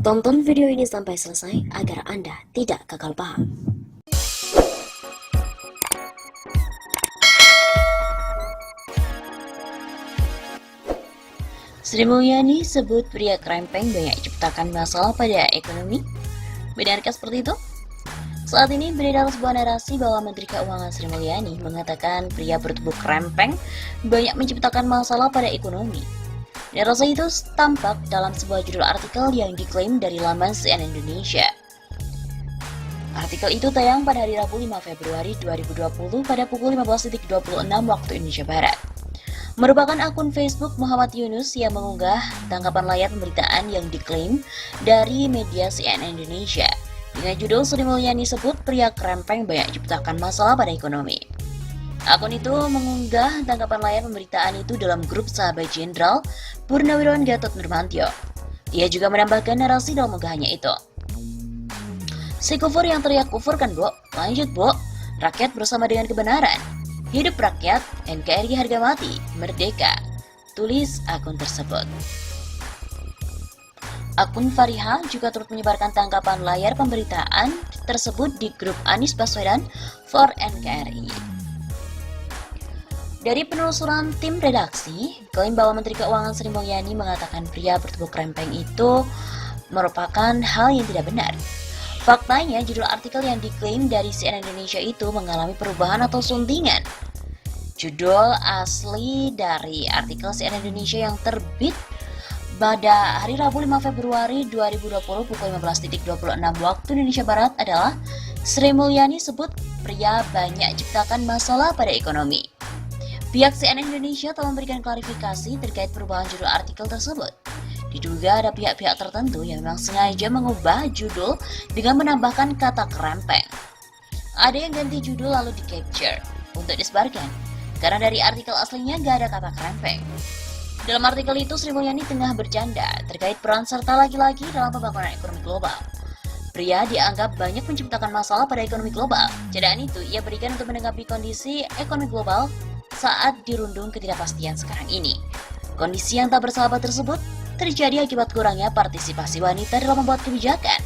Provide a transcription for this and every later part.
Tonton video ini sampai selesai agar Anda tidak gagal paham. Sri Mulyani sebut pria krempeng banyak ciptakan masalah pada ekonomi. Benarkah seperti itu? Saat ini beredar sebuah narasi bahwa Menteri Keuangan Sri Mulyani mengatakan pria bertubuh krempeng banyak menciptakan masalah pada ekonomi. Narasi itu tampak dalam sebuah judul artikel yang diklaim dari laman CNN Indonesia. Artikel itu tayang pada hari Rabu 5 Februari 2020 pada pukul 15.26 waktu Indonesia Barat. Merupakan akun Facebook Muhammad Yunus yang mengunggah tangkapan layar pemberitaan yang diklaim dari media CNN Indonesia dengan judul Sri Mulyani sebut pria krempeng banyak ciptakan masalah pada ekonomi. Akun itu mengunggah tangkapan layar pemberitaan itu dalam grup sahabat Jenderal Purnawirawan Gatot Nurmantio. Ia juga menambahkan narasi dalam unggahannya itu. Si kufur yang teriak kufur kan, Bo? Lanjut, Bo. Rakyat bersama dengan kebenaran. Hidup rakyat, NKRI harga mati, merdeka. Tulis akun tersebut. Akun Fariha juga turut menyebarkan tangkapan layar pemberitaan tersebut di grup Anies Baswedan for NKRI. Dari penelusuran tim redaksi, klaim bahwa Menteri Keuangan Sri Mulyani mengatakan pria bertubuh krempeng itu merupakan hal yang tidak benar. Faktanya, judul artikel yang diklaim dari CNN Indonesia itu mengalami perubahan atau suntingan. Judul asli dari artikel CNN Indonesia yang terbit pada hari Rabu 5 Februari 2020 pukul 15.26 waktu Indonesia Barat adalah Sri Mulyani sebut pria banyak ciptakan masalah pada ekonomi. Pihak CNN Indonesia telah memberikan klarifikasi terkait perubahan judul artikel tersebut. Diduga ada pihak-pihak tertentu yang memang sengaja mengubah judul dengan menambahkan kata krempeng. Ada yang ganti judul lalu di-capture untuk disebarkan, karena dari artikel aslinya gak ada kata krempeng. Dalam artikel itu, Sri Mulyani tengah bercanda terkait peran serta laki-laki dalam pembangunan ekonomi global. Pria dianggap banyak menciptakan masalah pada ekonomi global. Candaan itu ia berikan untuk menanggapi kondisi ekonomi global saat dirundung ketidakpastian sekarang ini. Kondisi yang tak bersahabat tersebut terjadi akibat kurangnya partisipasi wanita dalam membuat kebijakan.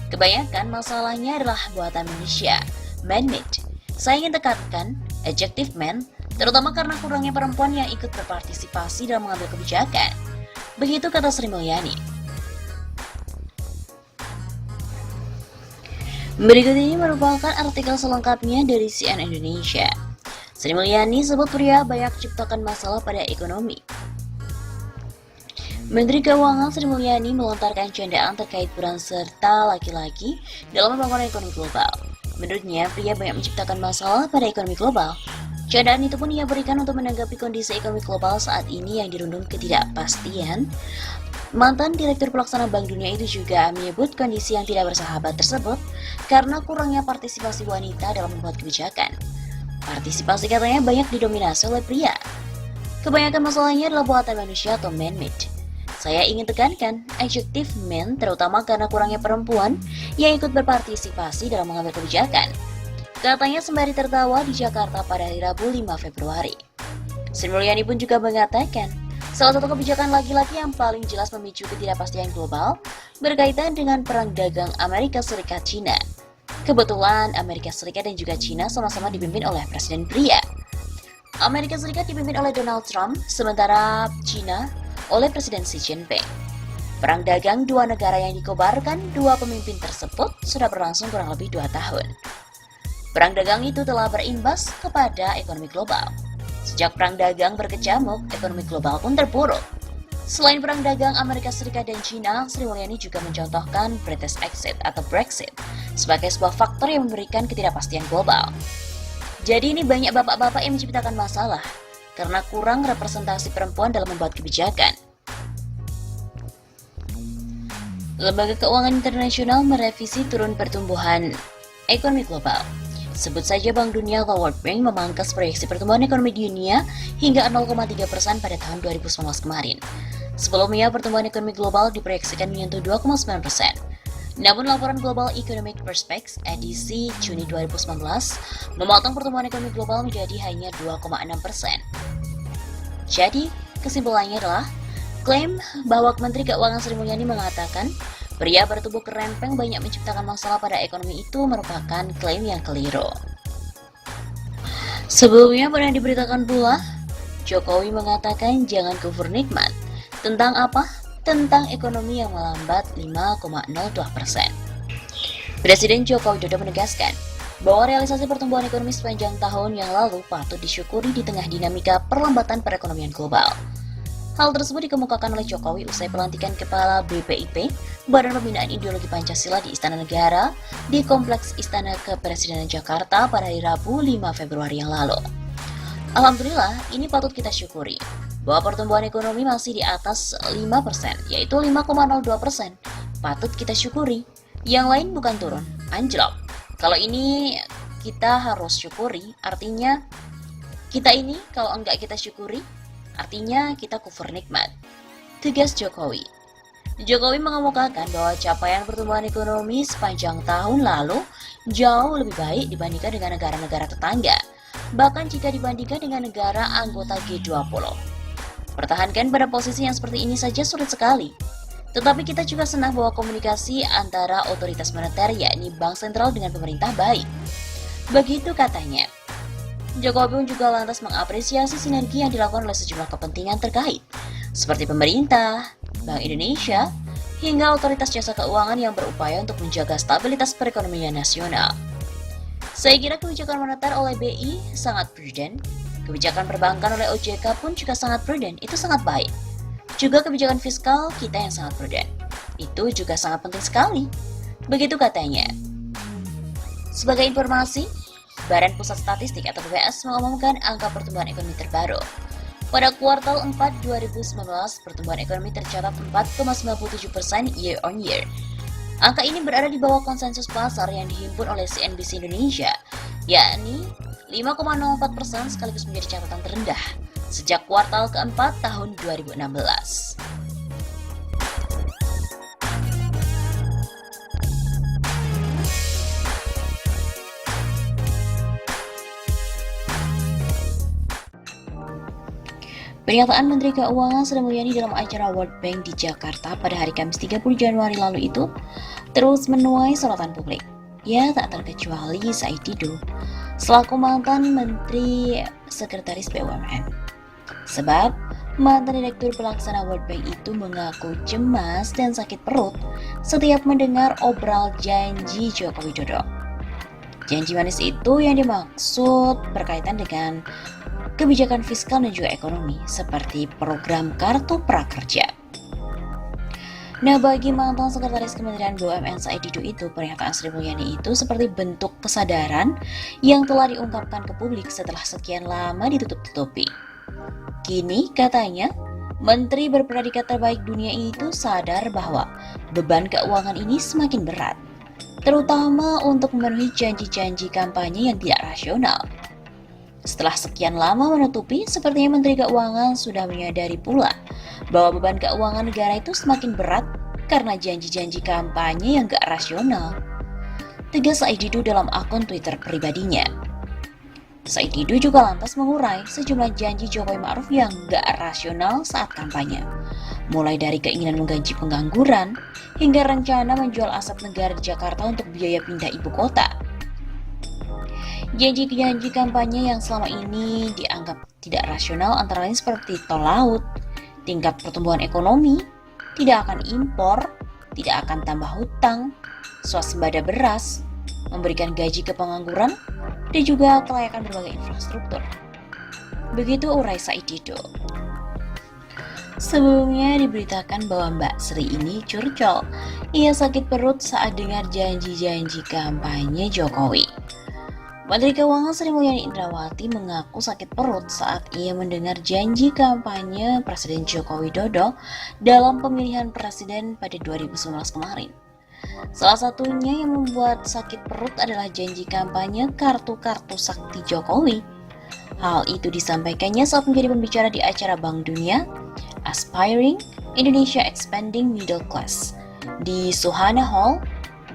Kebanyakan masalahnya adalah buatan manusia, man-made. Saya ingin tekankan adjective man, terutama karena kurangnya perempuan yang ikut berpartisipasi dalam mengambil kebijakan. Begitu kata Sri Mulyani. Berikut ini merupakan artikel selengkapnya dari CNN Indonesia. Sri Mulyani sebut pria banyak ciptakan masalah pada ekonomi. Menteri Keuangan Sri Mulyani melontarkan candaan terkait peran serta laki-laki dalam pembangunan ekonomi global. Menurutnya, pria banyak menciptakan masalah pada ekonomi global. Candaan itu pun ia berikan untuk menanggapi kondisi ekonomi global saat ini yang dirundung ketidakpastian. Mantan Direktur Pelaksana Bank Dunia itu juga menyebut kondisi yang tidak bersahabat tersebut karena kurangnya partisipasi wanita dalam membuat kebijakan. Partisipasi katanya banyak didominasi oleh pria. Kebanyakan masalahnya adalah buatan manusia atau man-made. Saya ingin tekankan adjektif man terutama karena kurangnya perempuan yang ikut berpartisipasi dalam mengambil kebijakan. Katanya sembari tertawa di Jakarta pada hari Rabu 5 Februari. Sri Mulyani pun juga mengatakan, salah satu kebijakan laki-laki yang paling jelas memicu ketidakpastian global berkaitan dengan perang dagang Amerika Serikat-Cina. Kebetulan Amerika Serikat dan juga Cina sama-sama dipimpin oleh presiden pria. Amerika Serikat dipimpin oleh Donald Trump, sementara Cina oleh Presiden Xi Jinping. Perang dagang dua negara yang dikobarkan dua pemimpin tersebut sudah berlangsung kurang lebih 2 tahun. Perang dagang itu telah berimbas kepada ekonomi global. Sejak perang dagang berkecamuk, ekonomi global pun terpuruk. Selain perang dagang Amerika Serikat dan Cina, Sri Mulyani juga mencontohkan British exit atau Brexit sebagai sebuah faktor yang memberikan ketidakpastian global. Jadi ini banyak bapak-bapak yang menciptakan masalah karena kurang representasi perempuan dalam membuat kebijakan. Lembaga Keuangan Internasional merevisi turun pertumbuhan ekonomi global. Sebut saja Bank Dunia atau World Bank memangkas proyeksi pertumbuhan ekonomi dunia hingga 0,3% pada tahun 2019 kemarin. Sebelumnya, pertumbuhan ekonomi global diproyeksikan menyentuh 2,9%. Namun laporan Global Economic Prospects edisi Juni 2019 memotong pertumbuhan ekonomi global menjadi hanya 2,6%. Jadi, kesimpulannya adalah klaim bahwa Menteri Keuangan Sri Mulyani mengatakan Pria bertubuh kerempeng banyak menciptakan masalah pada ekonomi itu merupakan klaim yang keliru. Sebelumnya pernah diberitakan pula, Jokowi mengatakan jangan kufur nikmat. Tentang apa? Tentang ekonomi yang melambat 5,02%. Presiden Joko Widodo menegaskan bahwa realisasi pertumbuhan ekonomi sepanjang tahun yang lalu patut disyukuri di tengah dinamika perlambatan perekonomian global. Hal tersebut dikemukakan oleh Jokowi usai pelantikan Kepala BPIP, Badan Pembinaan Ideologi Pancasila di Istana Negara, di Kompleks Istana Kepresidenan Jakarta pada hari Rabu 5 Februari yang lalu. Alhamdulillah, ini patut kita syukuri, bahwa pertumbuhan ekonomi masih di atas 5%, yaitu 5,02%. Patut kita syukuri, yang lain bukan turun, anjlok. Kalau ini kita harus syukuri, artinya kita ini kalau enggak kita syukuri, artinya kita kufur nikmat. Tegas Jokowi. Jokowi mengemukakan bahwa capaian pertumbuhan ekonomi sepanjang tahun lalu jauh lebih baik dibandingkan dengan negara-negara tetangga, bahkan jika dibandingkan dengan negara anggota G20. Pertahankan pada posisi yang seperti ini saja sulit sekali. Tetapi kita juga senang bahwa komunikasi antara otoritas moneter yakni Bank Sentral dengan pemerintah baik. Begitu katanya. Jokowi pun juga lantas mengapresiasi sinergi yang dilakukan oleh sejumlah kepentingan terkait, seperti pemerintah, Bank Indonesia, hingga otoritas jasa keuangan yang berupaya untuk menjaga stabilitas perekonomian nasional. Saya kira kebijakan moneter oleh BI sangat prudent, kebijakan perbankan oleh OJK pun juga sangat prudent, itu sangat baik. Juga kebijakan fiskal kita yang sangat prudent, itu juga sangat penting sekali. Begitu katanya. Sebagai informasi, Badan Pusat Statistik atau BPS mengumumkan angka pertumbuhan ekonomi terbaru. Pada kuartal 4 2019, pertumbuhan ekonomi tercatat 4,97% year on year. Angka ini berada di bawah konsensus pasar yang dihimpun oleh CNBC Indonesia, yakni 5,04% sekaligus menjadi catatan terendah sejak kuartal keempat tahun 2016. Pernyataan Menteri Keuangan Sri Mulyani dalam acara World Bank di Jakarta pada hari Kamis 30 Januari lalu itu terus menuai sorotan publik. Ya, tak terkecuali Said Didu, selaku mantan Menteri Sekretaris BUMN. Sebab, mantan Direktur Pelaksana World Bank itu mengaku cemas dan sakit perut setiap mendengar obral janji Joko Widodo. Janji manis itu yang dimaksud berkaitan dengan kebijakan fiskal dan juga ekonomi, seperti program Kartu Prakerja. Nah, bagi mantan Sekretaris Kementerian BUMN Said Didu itu, pernyataan Sri Mulyani itu seperti bentuk kesadaran yang telah diungkapkan ke publik setelah sekian lama ditutup-tutupi. Kini, katanya, Menteri berpredikat terbaik dunia itu sadar bahwa beban keuangan ini semakin berat, terutama untuk memenuhi janji-janji kampanye yang tidak rasional. Setelah sekian lama menutupi, sepertinya Menteri Keuangan sudah menyadari pula bahwa beban keuangan negara itu semakin berat karena janji-janji kampanye yang gak rasional. Tegas Said Didu dalam akun Twitter pribadinya. Said Didu juga lantas mengurai sejumlah janji Jokowi Ma'ruf yang gak rasional saat kampanye, mulai dari keinginan menggaji pengangguran hingga rencana menjual aset negara di Jakarta untuk biaya pindah ibu kota. Janji-janji kampanye yang selama ini dianggap tidak rasional antara lain seperti tol laut, tingkat pertumbuhan ekonomi, tidak akan impor, tidak akan tambah hutang, swasembada beras, memberikan gaji ke pengangguran, dan juga kelayakan berbagai infrastruktur. Begitu urai Said Didu. Sebelumnya diberitakan bahwa Mbak Sri ini curcol. Ia sakit perut saat dengar janji-janji kampanye Jokowi. Menteri Keuangan Sri Mulyani Indrawati mengaku sakit perut saat ia mendengar janji kampanye Presiden Joko Widodo dalam pemilihan presiden pada 2019 kemarin. Salah satunya yang membuat sakit perut adalah janji kampanye kartu-kartu sakti Jokowi. Hal itu disampaikannya saat menjadi pembicara di acara Bank Dunia, Aspiring Indonesia Expanding Middle Class, di Suhana Hall,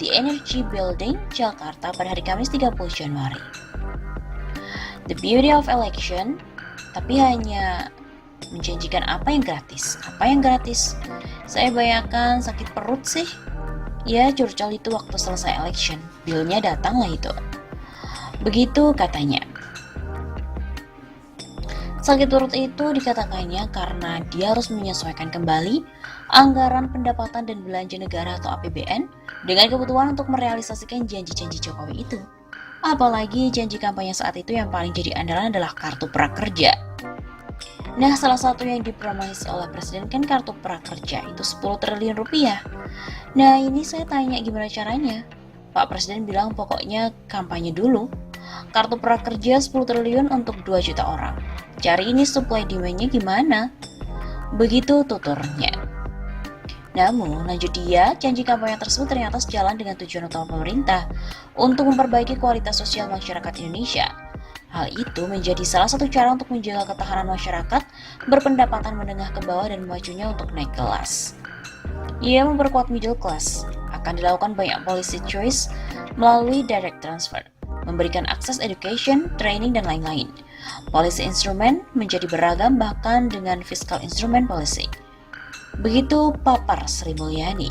di Energy Building, Jakarta pada hari Kamis 30 Januari. The beauty of election, tapi hanya menjanjikan apa yang gratis. Apa yang gratis? Saya bayangkan sakit perut sih. Ya curcol itu waktu selesai election, bilnya datanglah itu. Begitu katanya. Sakit perut itu dikatakannya karena dia harus menyesuaikan kembali anggaran pendapatan dan belanja negara atau APBN dengan kebutuhan untuk merealisasikan janji-janji Jokowi itu. Apalagi janji kampanye saat itu yang paling jadi andalan adalah kartu prakerja. Nah, salah satu yang dipromosi oleh presiden kan kartu prakerja itu 10 triliun rupiah. Nah, ini saya tanya gimana caranya? Pak Presiden bilang pokoknya kampanye dulu. Kartu prakerja 10 triliun untuk 2 juta orang. Cari ini supply demand-nya gimana? Begitu tuturnya. Namun, lanjut dia, janji kampanye tersebut ternyata sejalan dengan tujuan utama pemerintah untuk memperbaiki kualitas sosial masyarakat Indonesia. Hal itu menjadi salah satu cara untuk menjaga ketahanan masyarakat berpendapatan menengah ke bawah dan memajunya untuk naik kelas. Ia memperkuat middle class, akan dilakukan banyak policy choice melalui direct transfer, memberikan akses education, training, dan lain-lain. Policy instrumen menjadi beragam bahkan dengan fiscal instrument policy. Begitu papar Sri Mulyani.